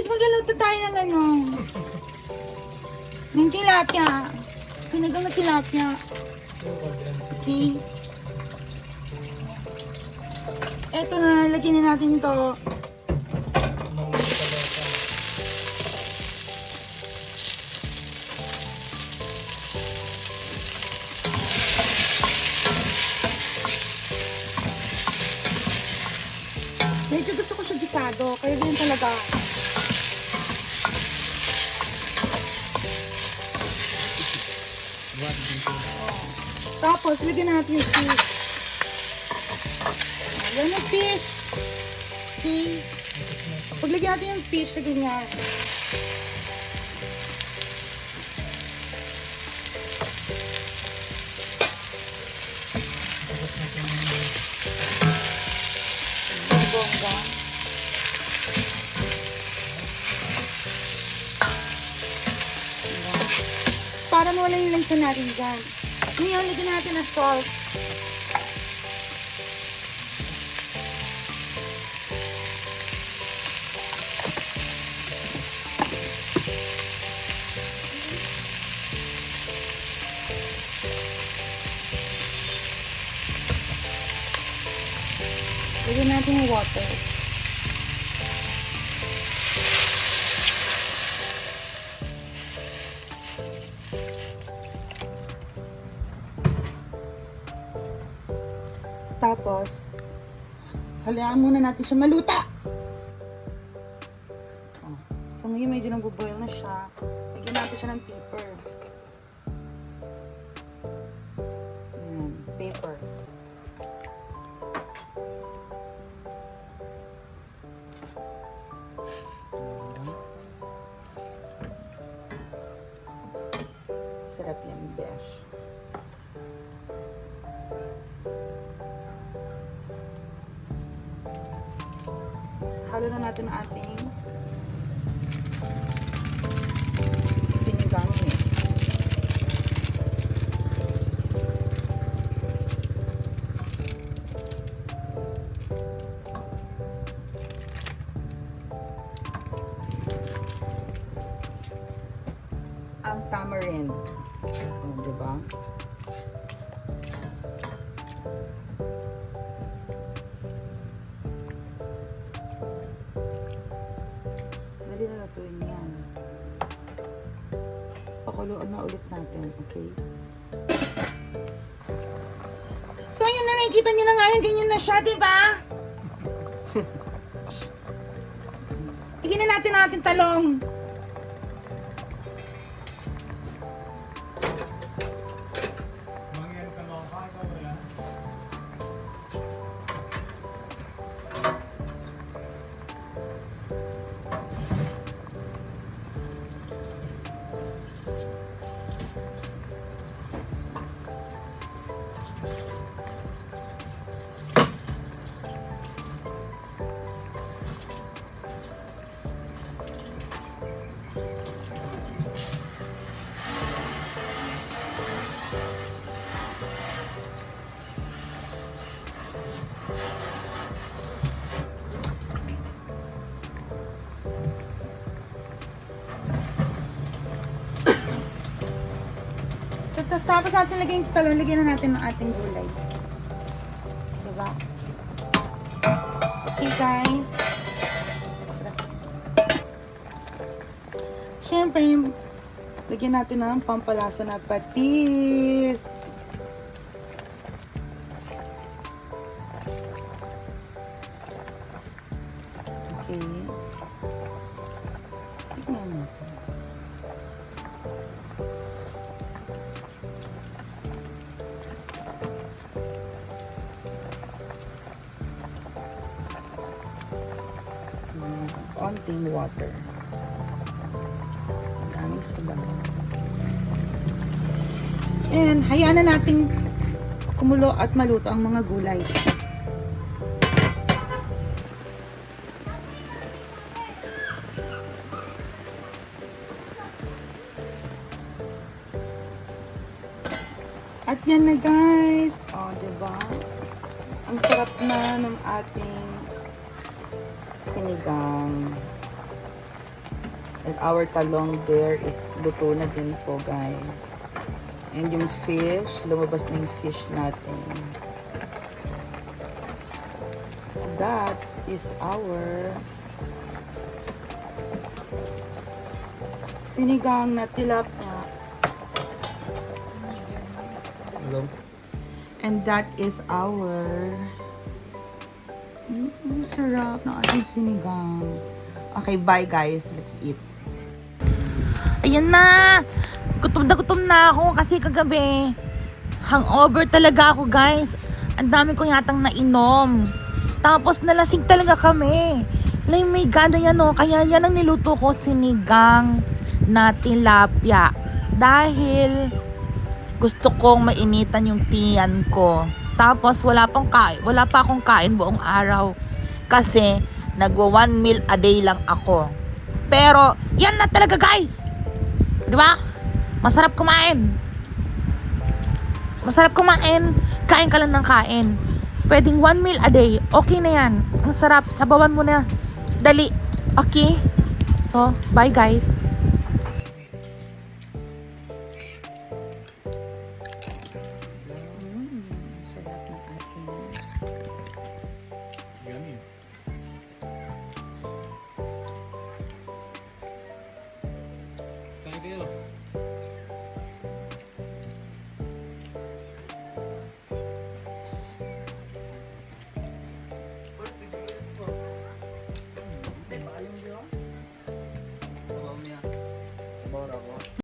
guys, magluluto tayo ng ano. Ng tilapia. Sinigang na tilapia. Okay. Eto na, lagyan na natin to. Medyo gusto ko siya dikado, kaya din talaga. Tapos, lagyan natin yung fish. Ayan yung fish. Okay. Paglagyan natin yung fish, lagyan niya. Bongga. Para mawala yung lansa natin dyan. Ngayon, lagyan natin ng salt. Lagyan natin yung water. Tapos, halayaan muna natin siya maluta. Oh, so ngayon medyo nagbo-boil na siya. Lagyan natin siya ng paper. Ayan, paper. Sarap yan, besh. Halo na natin ang ating sinigang mix. Ang tamarind. Diba? Dali na natuin yan. Pakuluan na ulit natin, okay? So yun na, nakikita nyo na nga yun, ganyan na siya, diba? Tignan natin ang ating talong. Tapos natin lagyan yung talong, lagyan na natin ng ating gulay. Diba? Okay guys. Sarap. Siyempre, lagyan natin ng pampalasa na patis. Okay. Tignan natin. Konting water. Maraming sabaw. And hayaan na nating kumulo at maluto ang mga gulay. At yan na guys. Oh, diba? Ang sarap na ng ating sinigang. And our talong there is luto na din po, guys. And yung fish, lumabas na yung fish natin. That is our sinigang na tilapia. Hello. And that is our sarap na ating sinigang. Okay, bye guys. Let's eat. Ayan na! Gutom na ako kasi kagabi. Hangover talaga ako, guys. Ang dami ko yatang nainom. Tapos nalasing talaga kami. Like, may gana yan, oh. Kaya yan ang niluto ko, sinigang na tilapia. Dahil gusto kong mainitan yung tiyan ko. Tapos wala pa akong kain buong araw. Kasi nagwa 1 meal a day lang ako. Pero yan na talaga, guys. 'Di ba? Masarap kumain. Kain ka lang ng kain. Pwedeng 1 meal a day. Okay na yan. Ang sarap. Sabawan mo na. Dali. Okay? So, bye guys.